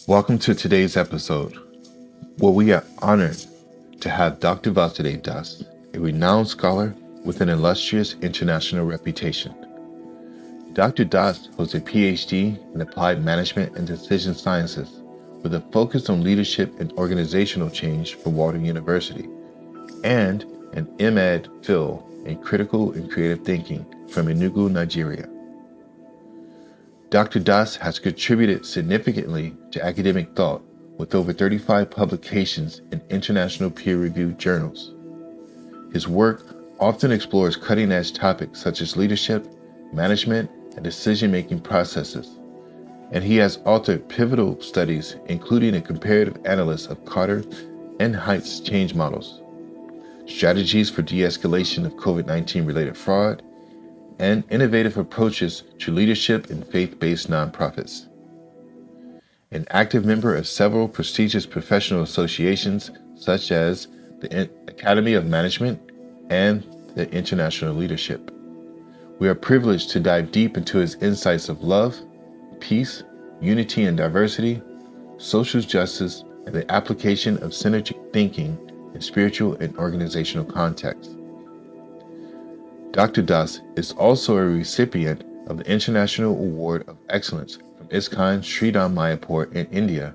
Welcome to today's episode, where we are honored to have Dr. Vasudeva Das, a renowned scholar with an illustrious international reputation. Dr. Das holds a PhD in Applied Management and Decision Sciences with a focus on leadership and organizational change from Walden University, and an M.Ed. Phil in Critical and Creative Thinking from Enugu, Nigeria. Dr. Das has contributed significantly to academic thought with over 35 publications in international peer-reviewed journals. His work often explores cutting-edge topics such as leadership, management, and decision-making processes, and he has authored pivotal studies including a comparative analysis of Carter and Height's change models, strategies for de-escalation of COVID-19 related fraud, and innovative approaches to leadership in faith-based nonprofits. An active member of several prestigious professional associations such as the Academy of Management and the International Leadership. We are privileged to dive deep into his insights of love, peace, unity and diversity, social justice, and the application of synergistic thinking in spiritual and organizational contexts. Dr. Das is also a recipient of the International Award of Excellence from ISKCON Sri Mayapur in India,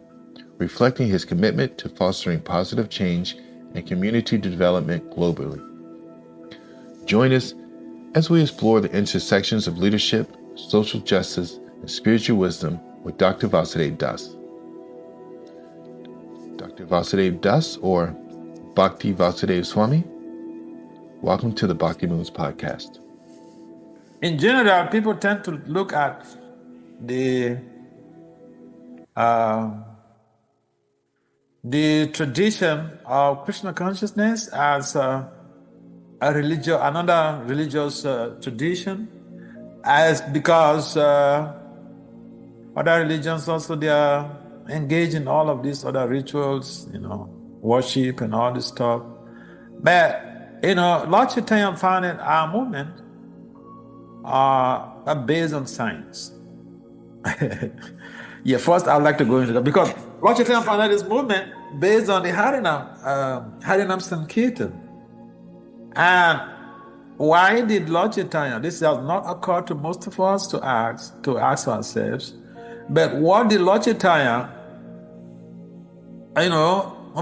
reflecting his commitment to fostering positive change and community development globally. Join us as we explore the intersections of leadership, social justice, and spiritual wisdom with Dr. Vasudeva Das. Dr. Vasudeva Das, or Bhakti Vasudeva Swami, welcome to the Bhakti Moons Podcast. In general, people tend to look at the tradition of Krishna consciousness as another religious tradition, as because other religions also they are engaged in all of these other rituals, worship and all this stuff. But Lord Chaitanya found that our movement are based on science. First I'd like to go into that because Lord Chaitanya found this movement based on the Harinam Sankirtan. And why did Lord Chaitanya, this has not occurred to most of us to ask ourselves, but what did Lord Chaitanya,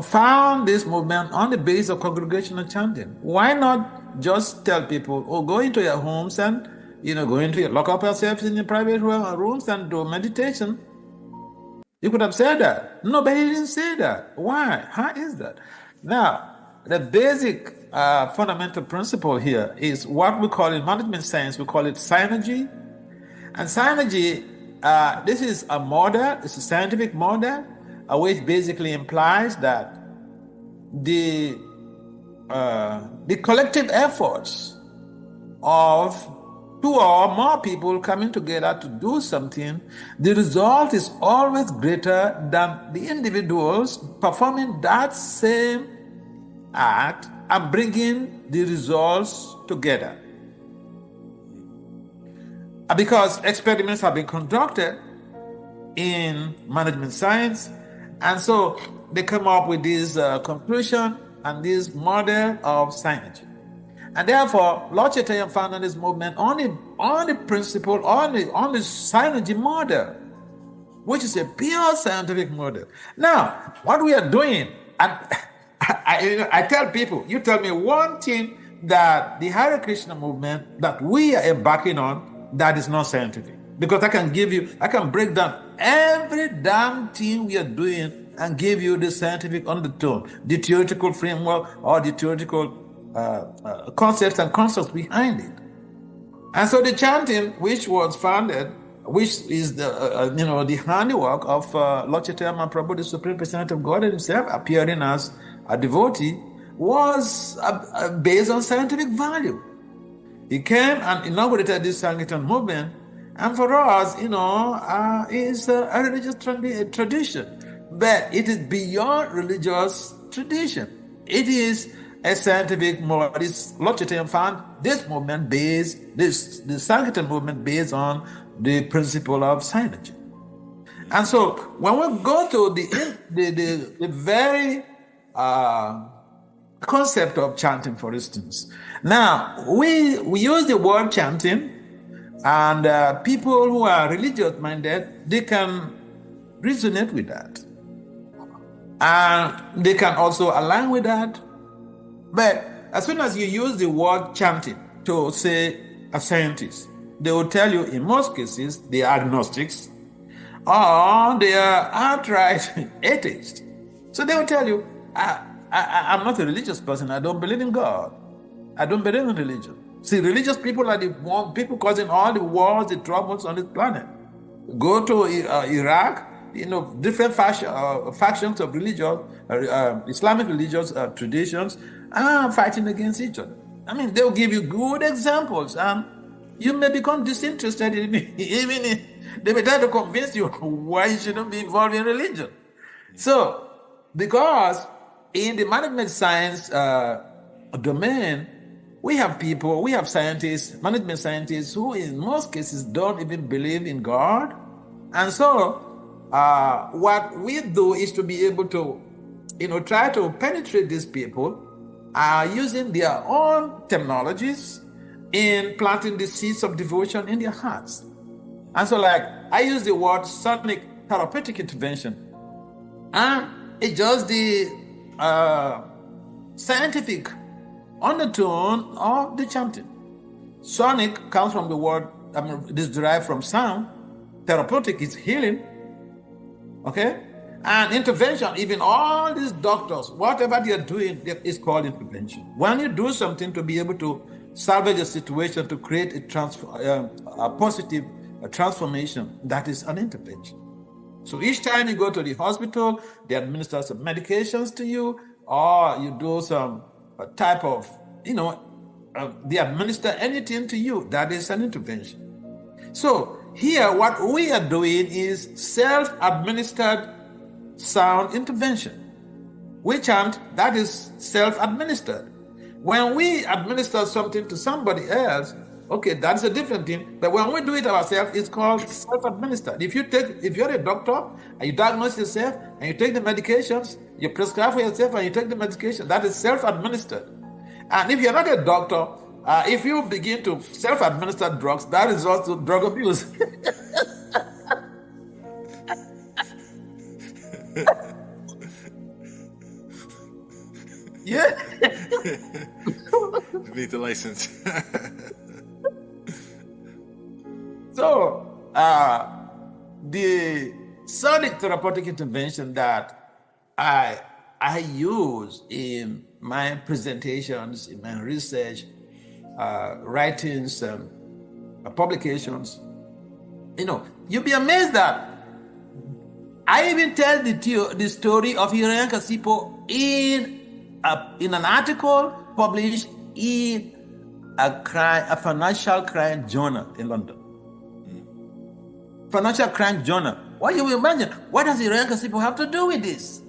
found this movement on the basis of congregational chanting? Why not just tell people, go into your homes and, lock up yourselves in your private rooms and do meditation? You could have said that. No, but he didn't say that. Why? How is that? Now, the basic fundamental principle here is what we call in management science, we call it synergy. And synergy, this is a model, it's a scientific model, which basically implies that the collective efforts of two or more people coming together to do something, the result is always greater than the individuals performing that same act and bringing the results together. Because experiments have been conducted in management science, and so they come up with this conclusion and this model of synergy. And therefore, Lord Chaitanya founded this movement on the principle, on the synergy model, which is a pure scientific model. Now, what we are doing, and I tell people, you tell me one thing that the Hare Krishna movement that we are embarking on that is not scientific. Because I can break down every damn thing we are doing and give you the scientific undertone, the theoretical framework or the theoretical concepts and concepts behind it. And so the chanting, which was founded, which is the handiwork of Lord Chaitanya Mahaprabhu, the Supreme Personality of God himself, appearing as a devotee, was based on scientific value. He came and inaugurated this Sankirtan movement. And for us, it's a religious tradition. But it is beyond religious tradition. It is a scientific model. Lord Chaitanya found this movement the Sankirtan movement based on the principle of synergy. And so when we go to the very concept of chanting, for instance, now we use the word chanting, and people who are religious-minded, they can resonate with that. And they can also align with that. But as soon as you use the word chanting to say a scientist, they will tell you in most cases they are agnostics or they are outright atheists. So they will tell you, I'm not a religious person. I don't believe in God. I don't believe in religion. See, religious people are the people causing all the wars, the troubles on this planet. Go to Iraq, different factions of religion, Islamic religious traditions are fighting against each other. I mean, they'll give you good examples, and you may become disinterested in even they may try to convince you why you shouldn't be involved in religion. So, because in the management science domain, we have scientists, management scientists, who in most cases don't even believe in God. And so, what we do is to be able to, try to penetrate these people using their own terminologies in planting the seeds of devotion in their hearts. And so, like, I use the word Sonic Therapeutic Intervention. And it's just the scientific undertone of the chanting. Sonic comes from the word, this derived from sound. Therapeutic is healing. Okay? And intervention, even all these doctors, whatever they are doing, is called intervention. When you do something to be able to salvage a situation, to create a positive transformation, that is an intervention. So each time you go to the hospital, they administer some medications to you, or you do some type of, they administer anything to you, that is an intervention. So here, what we are doing is self-administered sound intervention. We chant, that is self-administered. When we administer something to somebody else, okay, that's a different thing. But when we do it ourselves, it's called self-administered. If you're a doctor and you diagnose yourself and you take the medications, you prescribe for yourself and you take the medication, that is self-administered. And if you're not a doctor, if you begin to self-administer drugs, that is also drug abuse. Yeah. Need the license. So, the Sonic Therapeutic Intervention that I use in my presentations, in my research, writings, publications, you'll be amazed that I even tell the story of Hiranyakasipu in an article published in a financial crime journal in London. Financial crime journal. What you will imagine? What does Hiranyakasipu have to do with this?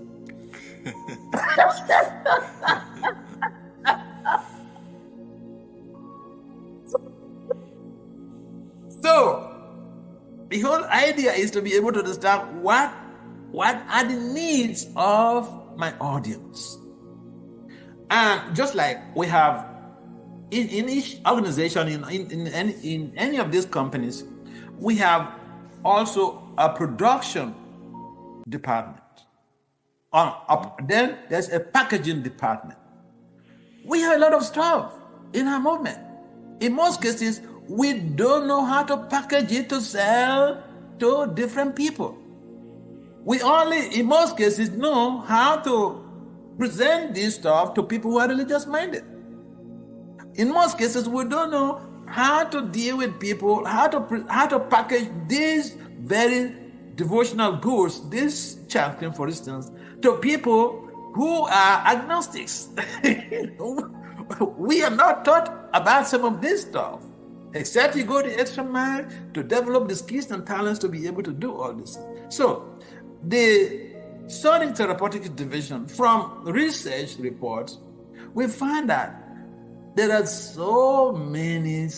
So, the whole idea is to be able to understand what are the needs of my audience. And just like we have in each organization, in any of these companies, we have also a production department. Then there's a packaging department. We have a lot of stuff in our movement. In most cases, we don't know how to package it to sell to different people. We only, in most cases, know how to present this stuff to people who are religious minded. In most cases, we don't know how to deal with people, how to package these very devotional goods, this chanting, for instance, to people who are agnostics. We are not taught about some of this stuff, except you go the extra mile to develop the skills and talents to be able to do all this. So, the Sonic Therapeutic Intervention, from research reports, we find that there are so many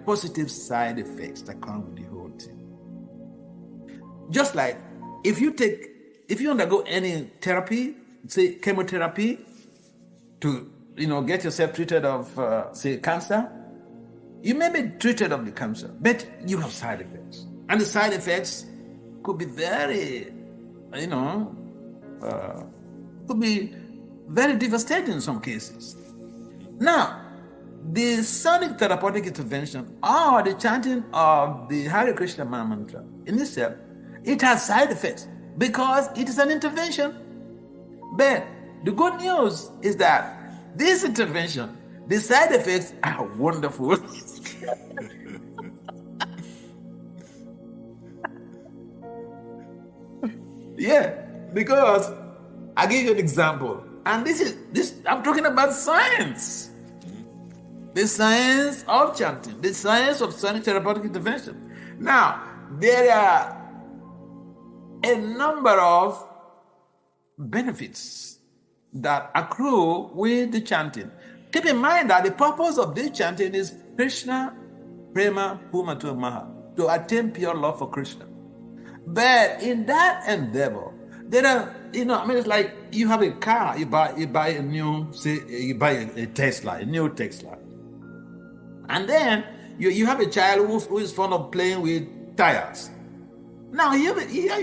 positive side effects that come with the whole thing. just like if you undergo any therapy, say chemotherapy, to get yourself treated of say cancer, you may be treated of the cancer, but you have side effects, and the side effects could be very, could be very devastating in some cases. Now, the Sonic Therapeutic Intervention or the chanting of the Hare Krishna Maha-mantra in itself, it has side effects because it is an intervention. But the good news is that this intervention, the side effects are wonderful. Yeah, because I give you an example. And this I'm talking about science. The science of chanting, the science of Sonic Therapeutic Intervention. Now, there are a number of benefits that accrue with the chanting. Keep in mind that the purpose of this chanting is Krishna Prema Pumatu Maha, to attain pure love for Krishna. But in that endeavor, there are, it's like you have a car, you buy a new, say, you buy a Tesla, a new Tesla. And then you have a child who is fond of playing with tires. Now, you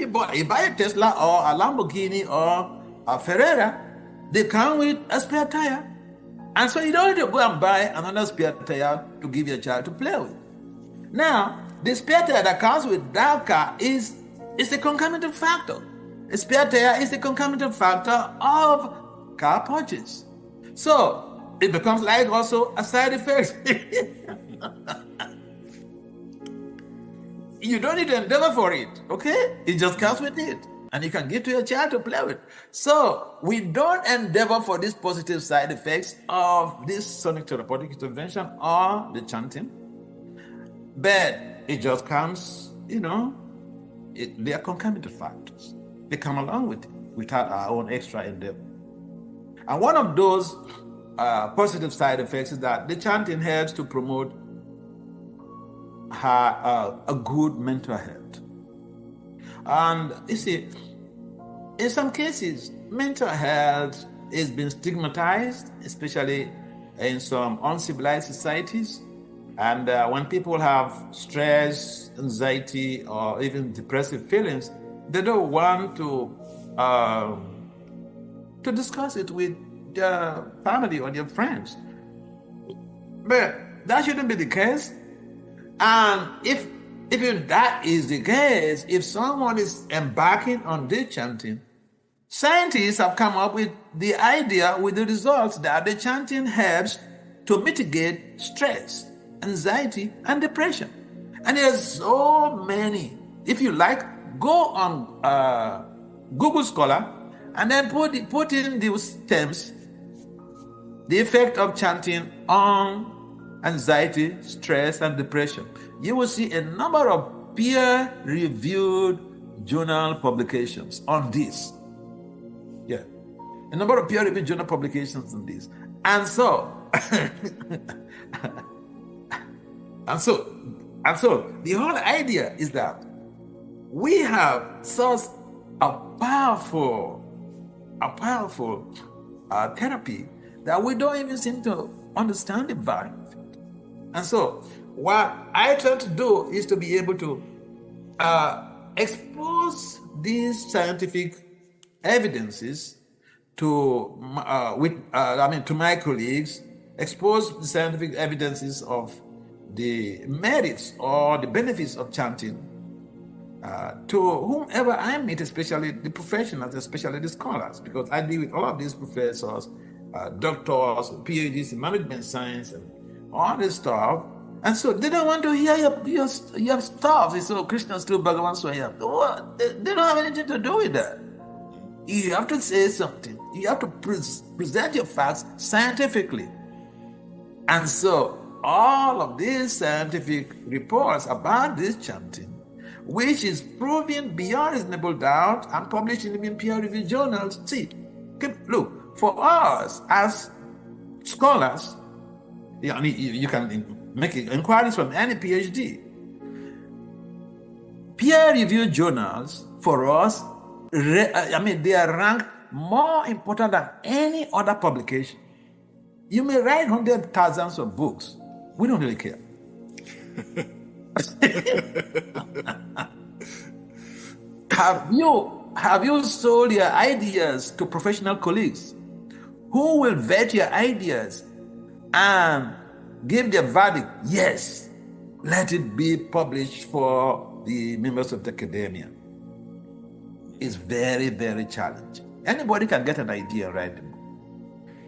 buy a Tesla or a Lamborghini or a Ferrari, they come with a spare tire. And so you don't need to go and buy another spare tire to give your child to play with. Now, the spare tire that comes with that car is a concomitant factor. A spare tire is a concomitant factor of car purchase. So it becomes like also a side effect. You don't need to endeavor for it, okay? It just comes with it. And you can give to your child to play with. So we don't endeavor for these positive side effects of this Sonic Therapeutic Intervention or the chanting. But it just comes, they are concomitant factors. They come along with it without our own extra endeavor. And one of those positive side effects is that the chanting helps to promote a good mental health. And you see, in some cases, mental health is being stigmatized, especially in some uncivilized societies. And when people have stress, anxiety, or even depressive feelings, they don't want to discuss it with their family or their friends. But that shouldn't be the case. And if that is the case, if someone is embarking on this chanting, scientists have come up with the idea, with the results, that the chanting helps to mitigate stress, anxiety, and depression. And there's so many. If you like, go on Google Scholar and then put in these terms, the effect of chanting on anxiety, stress, and depression. You will see a number of peer-reviewed journal publications on this. Yeah, a number of peer-reviewed journal publications on this. And so, and so, the whole idea is that we have such a powerful therapy that we don't even seem to understand the value of it. And so, what I try to do is to be able to expose these scientific evidences to my colleagues, expose the scientific evidences of the merits or the benefits of chanting to whomever I meet, especially the professionals, especially the scholars, because I deal with all of these professors, doctors, PhDs in management science, and all this stuff. And so they don't want to hear your stuff. It's so Krishna still Bhagavan Swayam. They don't have anything to do with that. You have to say something. You have to present your facts scientifically. And so all of these scientific reports about this chanting, which is proven beyond reasonable doubt and published in peer-reviewed journals. See, look, for us as scholars, you can make inquiries from any PhD. Peer-reviewed journals for us, they are ranked more important than any other publication. You may write hundreds of thousands of books. We don't really care. Have you sold your ideas to professional colleagues who will vet your ideas and give their verdict? Yes, let it be published for the members of the academia. It's very, very challenging. Anybody can get an idea, right?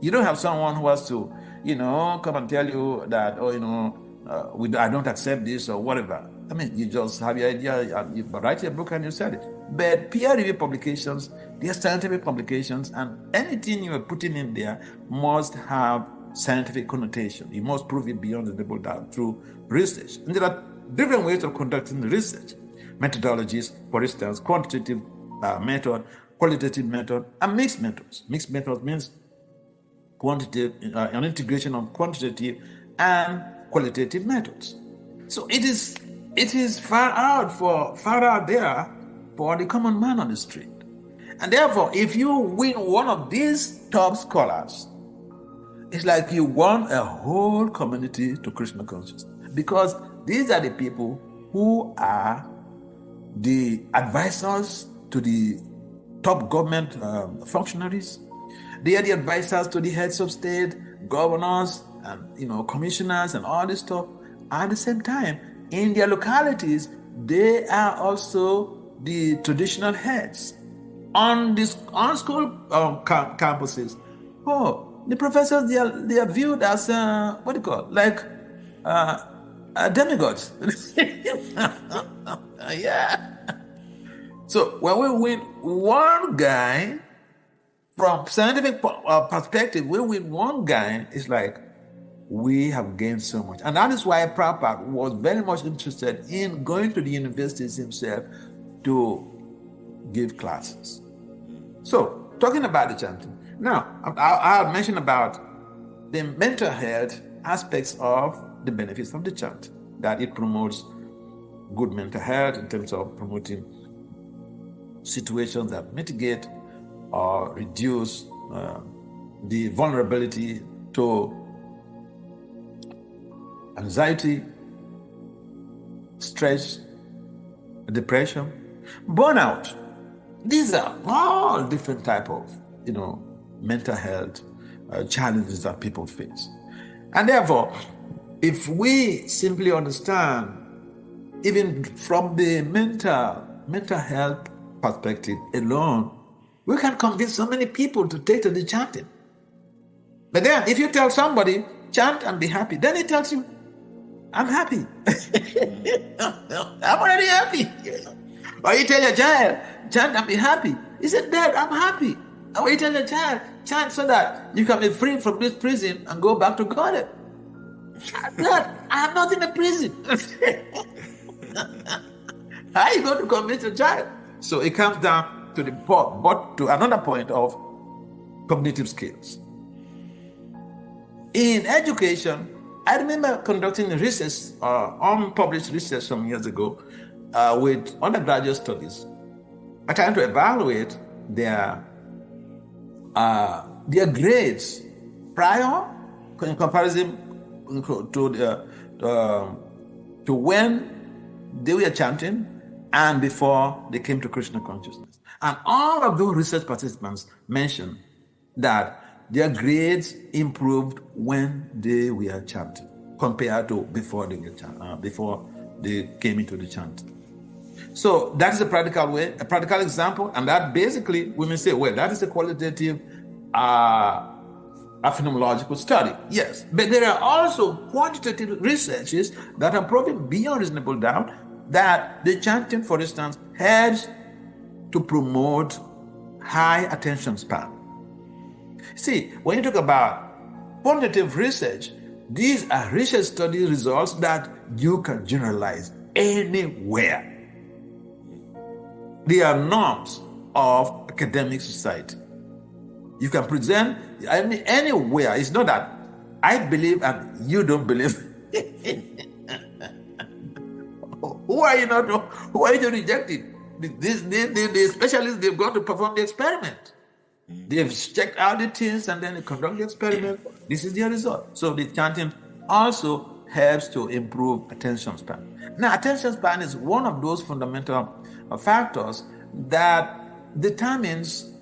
You don't have someone who has to, come and tell you that, I don't accept this or whatever. You just have your idea, you write your book and you sell it. But peer-reviewed publications, they are scientific publications, and anything you are putting in there must have scientific connotation. You must prove it beyond reasonable doubt through research. And there are different ways of conducting the research. Methodologies, for instance, quantitative method, qualitative method, and mixed methods. Mixed methods means quantitative, an integration of quantitative and qualitative methods. So it is far out there for the common man on the street. And therefore, if you win one of these top scholars, it's like you won a whole community to Krishna consciousness. Because these are the people who are the advisors to the top government functionaries. They are the advisors to the heads of state, governors, and commissioners and all this stuff. At the same time, in their localities, they are also the traditional heads. On school campuses, the professors, they are viewed as demigods. Yeah. So when we win one guy, from scientific perspective, we win one guy, it's like we have gained so much. And that is why Prabhupada was very much interested in going to the universities himself to give classes. So, talking about the chanting. Now, I'll mention about the mental health aspects of the benefits of the chant, that it promotes good mental health in terms of promoting situations that mitigate or reduce the vulnerability to anxiety, stress, depression, burnout. These are all different type of, mental health challenges that people face. And therefore, if we simply understand, even from the mental health perspective alone, we can convince so many people to take to the chanting. But then, if you tell somebody, chant and be happy, then he tells you, I'm happy. I'm already happy. Or you tell your child, chant and be happy. He said, Dad, I'm happy. Or you tell your child, chant so that you can be free from this prison and go back to God. Dad, I'm not in a prison. How are you going to convince your child? So it comes down to to another point of cognitive skills. In education, I remember conducting research, unpublished research some years ago with undergraduate studies, trying to evaluate their grades prior in comparison to when they were chanting and before they came to Krishna consciousness. And all of those research participants mentioned that their grades improved when they were chanting compared to before they came into the chant. So that is a practical way, a practical example, and that basically we may say, well, that is a qualitative phenomenological study. Yes, but there are also quantitative researches that are proving beyond reasonable doubt that the chanting, for instance, helps to promote high attention span. See, when you talk about quantitative research, these are research study results that you can generalize anywhere. They are norms of academic society. You can present anywhere. It's not that I believe and you don't believe. Who are you not? Who are you to reject it? The specialists, they've gone to perform the experiment. They've checked out the things and then they conduct the experiment. This is their result. So the chanting also helps to improve attention span. Now, attention span is one of those fundamental factors that determines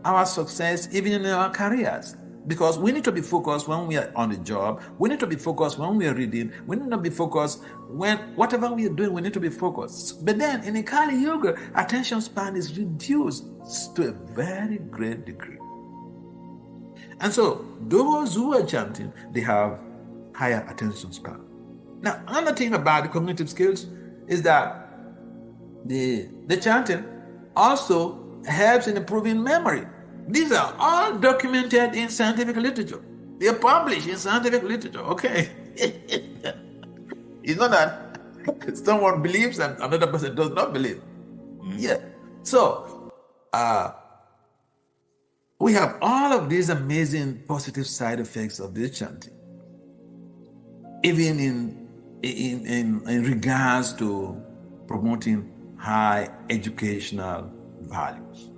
our success even in our careers. Because we need to be focused when we are on the job. We need to be focused when we are reading. We need to be focused when whatever we are doing, we need to be focused. But then in a Kali Yoga, attention span is reduced to a very great degree. And so those who are chanting, they have higher attention span. Now, another thing about the cognitive skills is that the chanting also helps in improving memory. These are all documented in scientific literature. They are published in scientific literature, okay? It's not that someone believes and another person does not believe. Yeah. So, we have all of these amazing positive side effects of this chanting. Even in regards to promoting high educational values.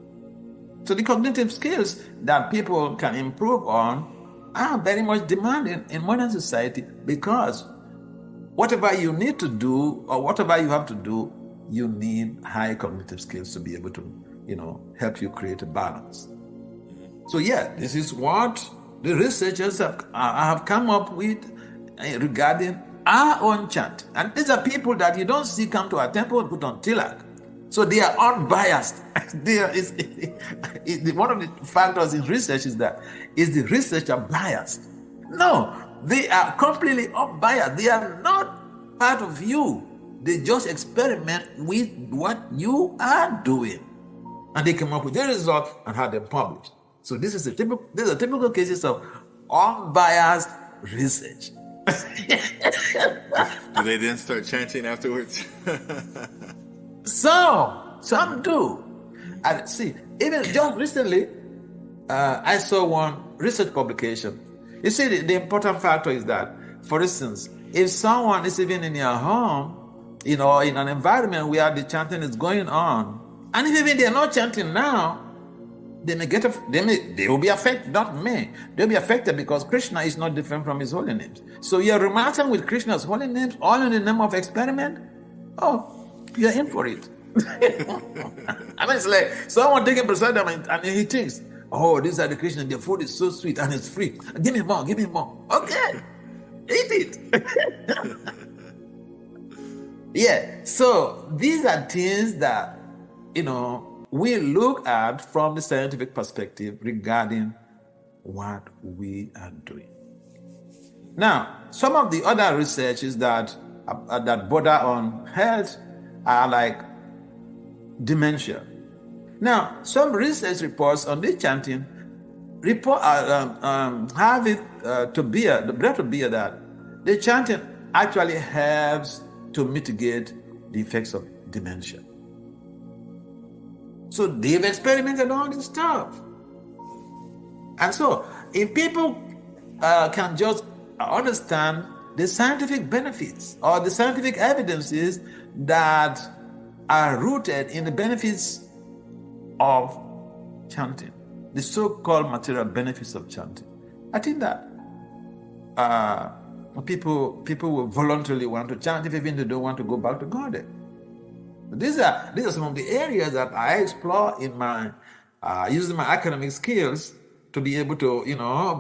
So the cognitive skills that people can improve on are very much demanded in modern society because whatever you need to do or whatever you have to do, you need high cognitive skills to be able to, help you create a balance. So yeah, this is what the researchers have come up with regarding our own chant. And these are people that you don't see come to our temple and put on tilak. So they are unbiased. One of the factors in research is the researcher biased? No, they are completely unbiased. They are not part of you. They just experiment with what you are doing. And they come up with the result and have them published. So these are typical cases of unbiased research. Do they then start chanting afterwards? Some do. And see, even just recently, I saw one research publication. You see, the important factor is that, for instance, if someone is even in your home, in an environment where the chanting is going on, and if even they're not chanting now, they will be affected, not me. They'll be affected because Krishna is not different from his holy names. So you're remarking with Krishna's holy names, all in the name of experiment? Oh, you're in for it. I mean, it's like someone taking prasadam and he thinks, oh, these are the Krishna, their food is so sweet and it's free. Give me more. Okay, eat it. Yeah, so these are things that, we look at from the scientific perspective regarding what we are doing. Now, some of the other researches that border on health are like dementia. Now, some research reports on this chanting have it to bear that the chanting actually helps to mitigate the effects of dementia. So they've experimented on this stuff. And so if people can just understand the scientific benefits or the scientific evidences that are rooted in the benefits of chanting, the so-called material benefits of chanting, I think that people will voluntarily want to chant if even they don't want to go back to God. These are some of the areas that I explore in my using my academic skills to be able to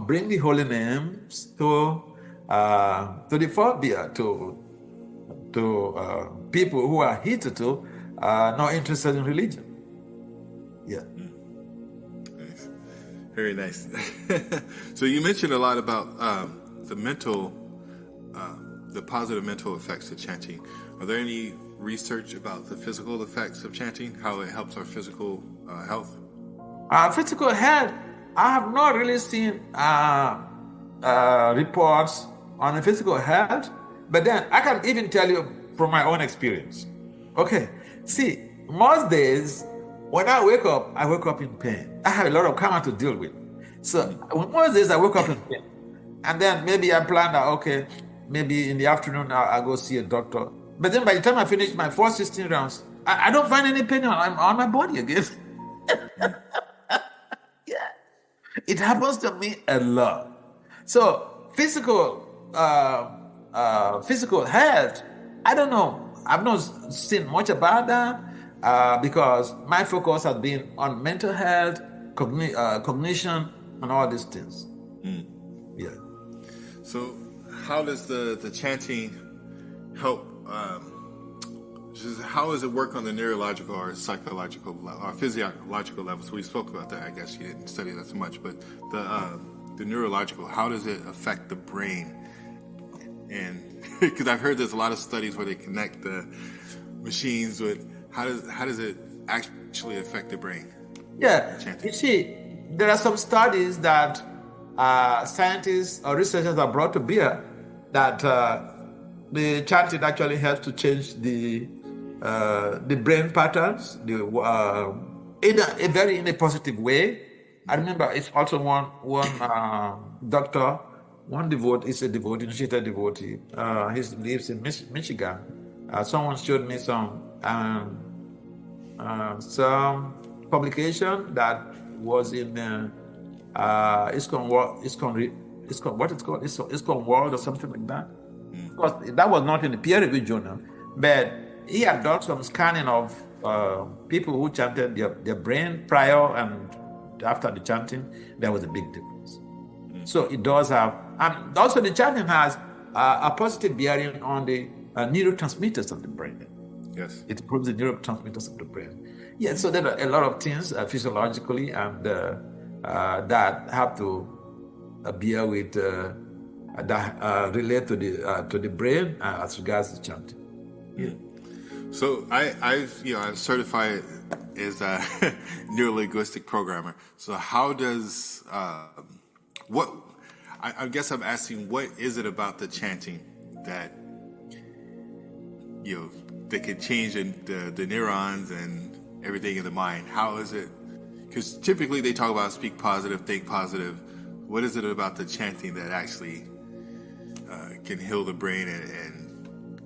bring the holy names to the phobia, to people who are hitherto not interested in religion. Yeah. Nice. Very nice. So you mentioned a lot about the positive mental effects of chanting. Are there any research about the physical effects of chanting, how it helps our physical health? Physical health, I have not really seen reports on the physical health, but then I can even tell you from my own experience. Okay, see, most days when I wake up in pain. I have a lot of karma to deal with. So most days I wake up in pain. And then maybe I plan that, okay, maybe in the afternoon I'll go see a doctor. But then by the time I finish my first 16 rounds, I don't find any pain on my body again. Yeah. It happens to me a lot. So physical health, I don't know. I've not seen much about that because my focus has been on mental health, cognition, and all these things. Yeah. So how does the chanting help? How does it work on the neurological or psychological or physiological levels? We spoke about that. I guess you didn't study that so much, but the neurological, how does it affect the brain? And because I've heard there's a lot of studies where they connect the machines with how does it actually affect the brain? Yeah, Chanting. you see, there are some studies that scientists or researchers have brought to bear that the chanting actually helps to change the brain patterns in a positive way. I remember it's also one doctor, one devotee, is a devotee, initiated devotee. He lives in Michigan. Someone showed me some publication that was in ISKCON World or something like that. Of course, that was not in the peer-reviewed journal, but he had done some scanning of people who chanted their brain prior and after the chanting. There was a big difference. So it does have, and also the chanting has a positive bearing on the neurotransmitters of the brain. Yes. It improves the neurotransmitters of the brain. Yeah, so there are a lot of things physiologically and that have to bear with that relate to the brain as regards to chanting. Yeah. So I'm certified as a neuro-linguistic programmer. So how does I guess I'm asking, what is it about the chanting that that can change the neurons and everything in the mind? How is it? Because typically they talk about speak positive, think positive. What is it about the chanting that actually can heal the brain and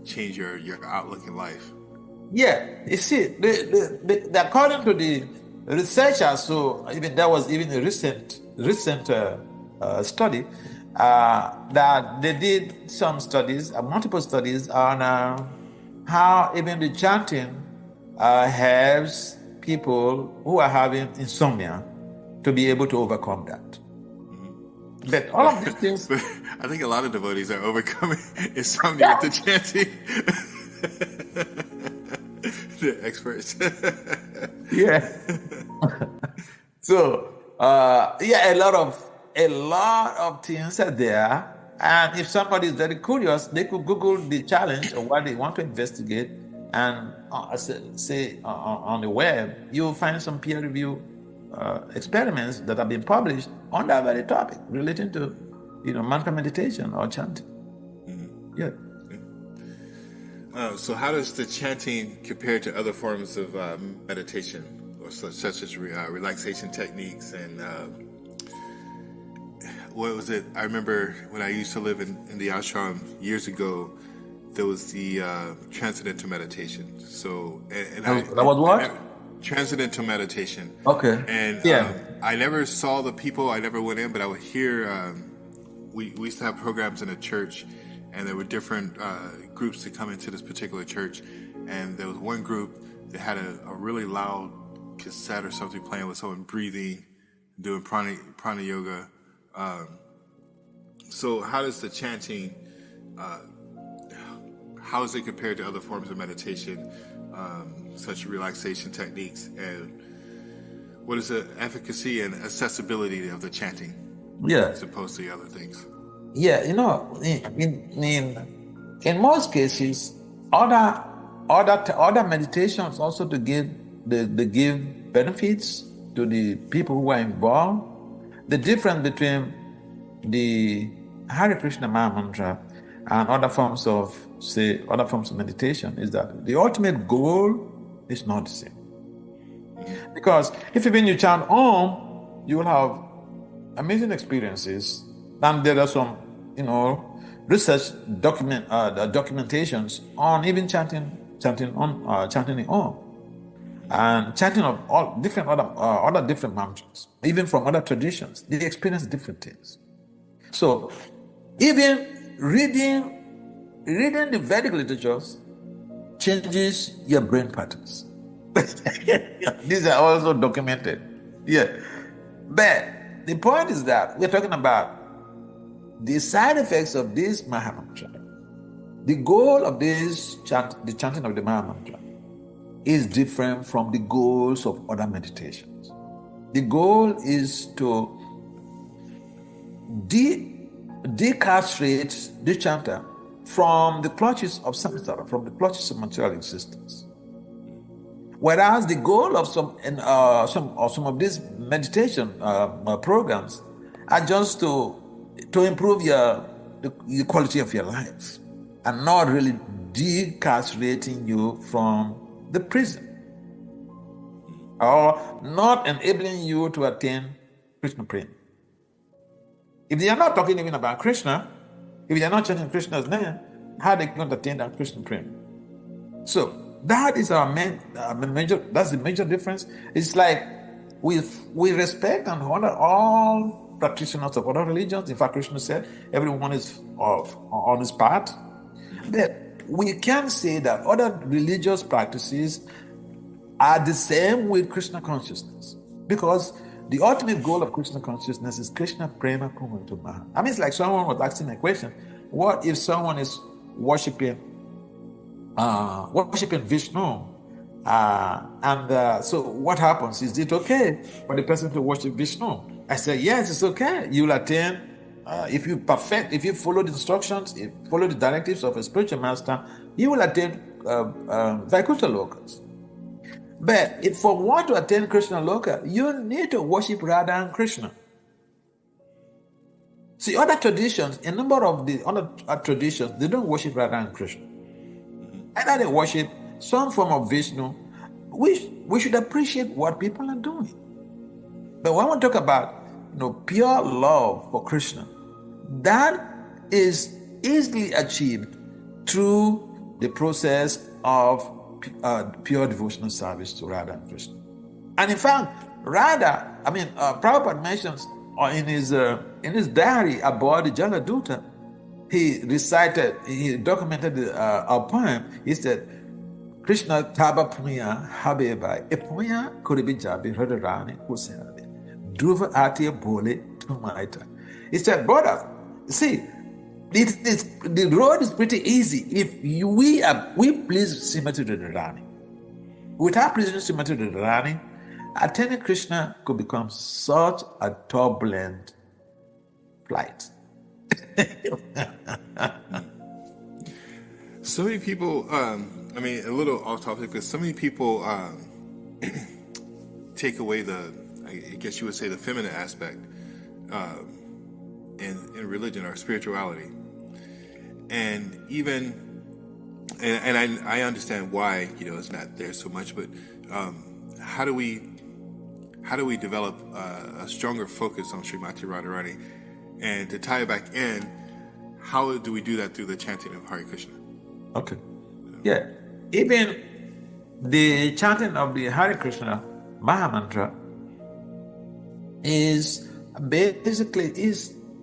change your outlook in life? Yeah, you see, according to the researchers, so even there was even a recent study that they did some studies, multiple studies on how even the chanting helps people who are having insomnia to be able to overcome that. But all of these things, I think a lot of devotees are overcoming insomnia with the chanting. The experts. Yeah. So a lot of things are there, and if somebody is very curious, they could Google the challenge or what they want to investigate, and say on the web, you'll find some peer-reviewed experiments that have been published on that very topic relating to, mantra meditation or chanting. Mm-hmm. Yeah. So how does the chanting compare to other forms of meditation, or such as relaxation techniques? And what was it? I remember when I used to live in the ashram years ago, there was the transcendental meditation. So, that was what? Transcendental meditation. Okay. And I never saw the people. I never went in, but I would hear. We used to have programs in a church, and there were different groups that come into this particular church. And there was one group that had a really loud cassette or something playing with someone breathing, doing prana yoga. So how does the chanting, how is it compared to other forms of meditation, such relaxation techniques? And what is the efficacy and accessibility of the chanting? Yeah. As opposed to the other things? Yeah, in most cases, other meditations also to give give benefits to the people who are involved. The difference between the Hare Krishna Maha-mantra and other forms of meditation is that the ultimate goal is not the same. Because if when you chant Om, you will have amazing experiences, and there are some, research documentations on even chanting in Om, and chanting of all different other different mantras, even from other traditions. They experience different things. So even reading the Vedic literatures changes your brain patterns. These are also documented. Yeah. But the point is that we're talking about the side effects of this Maha-mantra. The goal of this the chanting of the Maha-mantra, is different from the goals of other meditations. The goal is to decastrate the chanter from the clutches of samsara, from the clutches of material existence. Whereas the goal of some of these meditation programs are just to improve the quality of your life, and not really decarcerating you from the prison, or not enabling you to attain Krishna prema. If they are not talking even about Krishna, if they are not chanting Krishna's name, how are they going to attain that Krishna prema? So that is our major. That's the major difference. It's like we respect and honor all practitioners of other religions. In fact, Krishna said everyone is on his path. But we can say that other religious practices are the same with Krishna consciousness, because the ultimate goal of Krishna consciousness is Krishna prema pumantu maha. I mean, it's like someone was asking a question: what if someone is worshiping Vishnu, so what happens? Is it okay for the person to worship Vishnu? I said, yes, it's okay. You'll attain. If you follow the instructions, follow the directives of a spiritual master, you will attain Vaikuntha lokas. But if for one to attain Krishna loka, you need to worship Radha and Krishna. See, other traditions, a number of the other traditions, they don't worship Radha and Krishna. Either they worship some form of Vishnu. We should appreciate what people are doing. But when we talk about pure love for Krishna, that is easily achieved through the process of pure devotional service to Radha and Krishna. And in fact, Prabhupada mentions in his diary about the Jaladuta, he documented a poem. He said, Krishna taba punya habeba epunya kuribijabi Radharani kuserabe druva ati bole tumaita. He said, brother, see, the road is pretty easy if we please Srimati Radharani. Without pleasing Srimati Radharani, attaining Krishna could become such a turbulent flight. So many people, a little off topic, because so many people take away I guess you would say, the feminine aspect in religion or spirituality. And I understand why, it's not there so much, but how do we develop a stronger focus on Srimati Radharani? And to tie it back in, how do we do that through the chanting of Hare Krishna? Okay. Yeah. Even the chanting of the Hare Krishna Maha-mantra is basically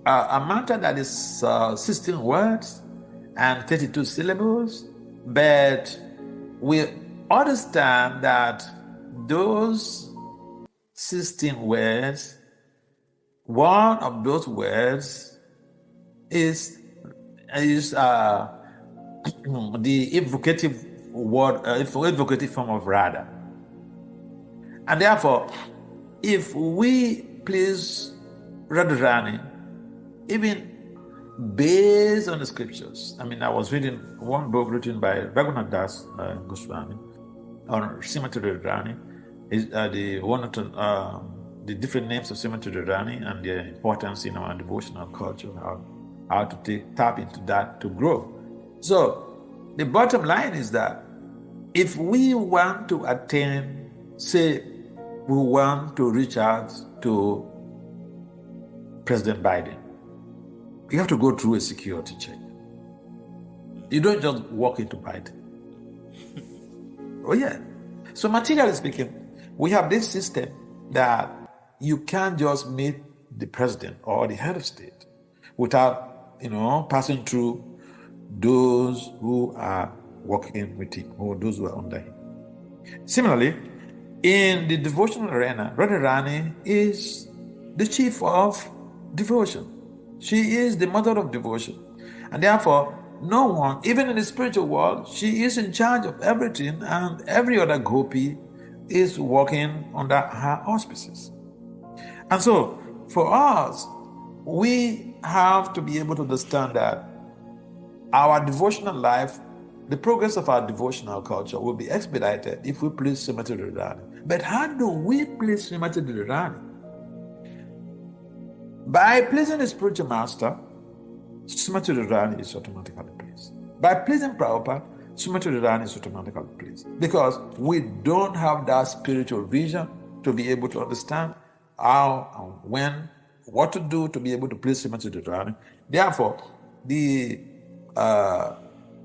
a mantra that is 16 words and 32 syllables, but we understand that those 16 words, one of those words is the evocative word, evocative form of Radha. And therefore, if we please Radharani, even based on the scriptures, I was reading one book written by Raghunath Das Goswami on Srimati Radharani, the different names of Srimati Radharani and their importance in our devotional culture, how to tap into that to grow. So the bottom line is that if we want to attain, say, we want to reach out to President Biden, you have to go through a security check. You don't just walk into bite. Oh yeah. So materially speaking, we have this system that you can't just meet the president or the head of state without, passing through those who are working with him or those who are under him. Similarly, in the devotional arena, Radharani is the chief of devotion. She is the mother of devotion. And therefore, no one, even in the spiritual world, she is in charge of everything, and every other gopi is working under her auspices. And so, for us, we have to be able to understand that our devotional life, the progress of our devotional culture will be expedited if we please Srimati Radharani. But how do we please Srimati Radharani? By pleasing the spiritual master, Srimati Radharani is automatically pleased. By pleasing Prabhupada, Srimati Radharani is automatically pleased. Because we don't have that spiritual vision to be able to understand how and when, what to do to be able to please Srimati Radharani. Therefore, the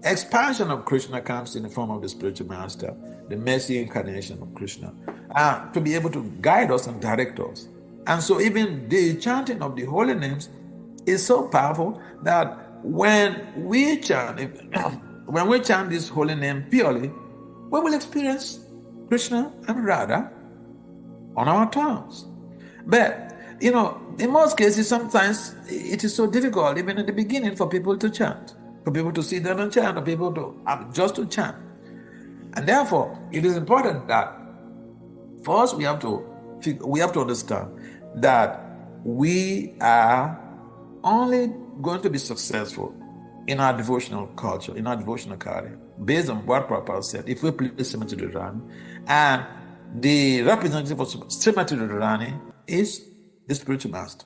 expansion of Krishna comes in the form of the spiritual master, the mercy incarnation of Krishna, to be able to guide us and direct us. And so even the chanting of the holy names is so powerful that when we chant this holy name purely, we will experience Krishna and Radha on our terms. But, in most cases, sometimes it is so difficult, even in the beginning, for people to chant, for people to sit down and chant, or people to just to chant. And therefore, it is important that first we have to understand that we are only going to be successful in our devotional culture, in our devotional career, based on what Prabhupada said, if we please Srimati Radharani, and the representative of Srimati Radharani is the spiritual master.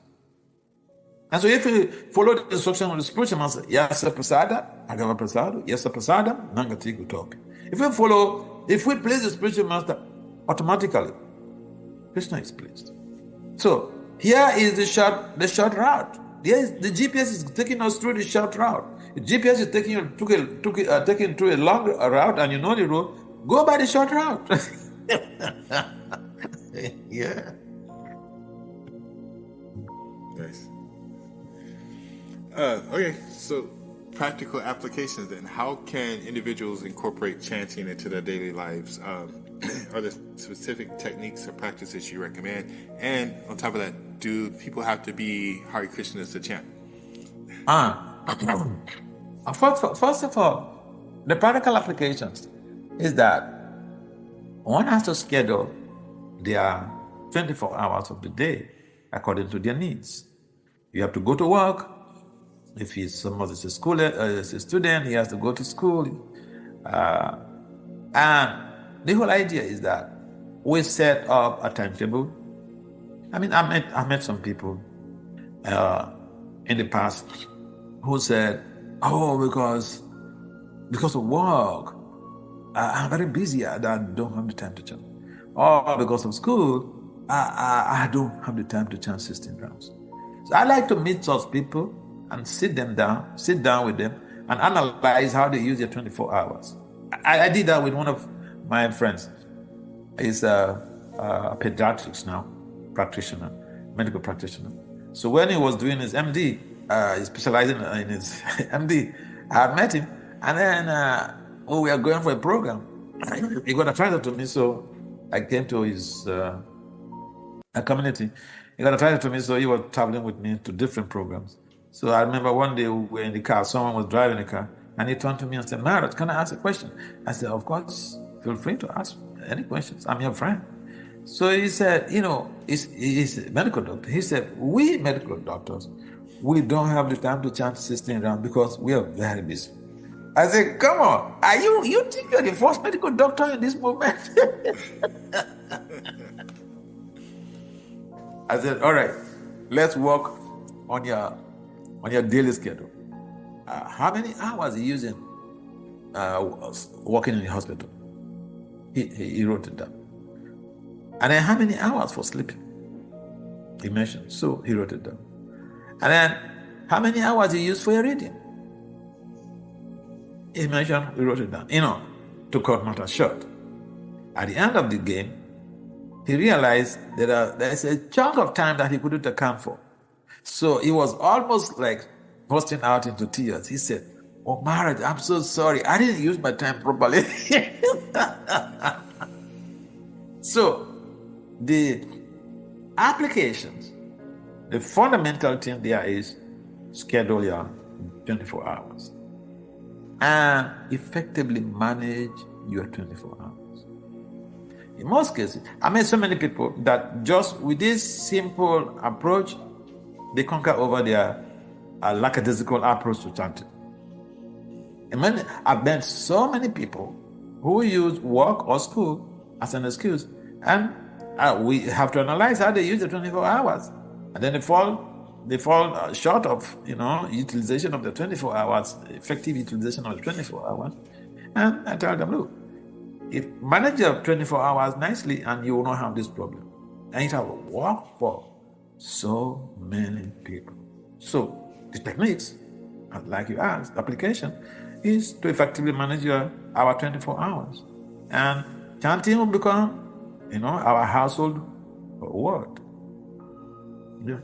And so if we follow the instruction of the spiritual master, Yasa Prasada, Agava Prasada, Yasa Prasada, Nangati Gutopi. If we please the spiritual master, automatically, Krishna is pleased. So here is the short route. The GPS is taking us through the short route. The GPS is taking you through a long route, and you know the road. Go by the short route. Yeah. Nice. Okay, so practical applications then. How can individuals incorporate chanting into their daily lives? Are there specific techniques or practices you recommend? And on top of that, do people have to be Hare Krishnas to chant? First of all, the practical applications is that one has to schedule their 24 hours of the day according to their needs. You have to go to work. If someone is a student, he has to go to school. And the whole idea is that we set up a timetable. I mean, I met some people in the past who said, because of work, I'm very busy, I don't have the time to chant. Or because of school, I don't have the time to chant 16 rounds. So I like to meet such people and sit down with them and analyze how they use their 24 hours. I did that with one of my friends. He's a pediatrics now, medical practitioner. So when he was doing his MD, he's specializing in his MD, I had met him, and then we were going for a program. He got attracted to me, so I came to his community. He got attracted to me, so he was traveling with me to different programs. So I remember one day we were in the car, someone was driving the car, and he turned to me and said, Maharaj, can I ask a question? I said, of course, feel free to ask any questions. I'm your friend. So he said, he's a medical doctor. He said, we medical doctors, we don't have the time to chant 16 rounds because we are very busy. I said, come on, you think you're the first medical doctor in this movement? I said, all right, let's work on your daily schedule. How many hours are you using working in the hospital? He wrote it down. And then how many hours for sleeping? He mentioned. So he wrote it down. And then how many hours you use for your reading? He mentioned, we wrote it down, to cut matters short. At the end of the game, he realized that there's a chunk of time that he couldn't account for. So he was almost like bursting out into tears. He said, "Oh, Maharaj, I'm so sorry. I didn't use my time properly." So the applications, the fundamental thing there is schedule your 24 hours and effectively manage your 24 hours. In most cases, I met so many people that just with this simple approach, they conquer over their lackadaisical approach to chanting. And I've met so many people who use work or school as an excuse, and we have to analyze how they use the 24 hours, and then they fall short of utilization of the 24 hours, effective utilization of the 24 hours. And I tell them, look, manage your 24 hours nicely and you will not have this problem. And it will work for so many people. So the techniques, like you asked, application is to effectively manage our 24 hours. And chanting will become, our household word. Yeah.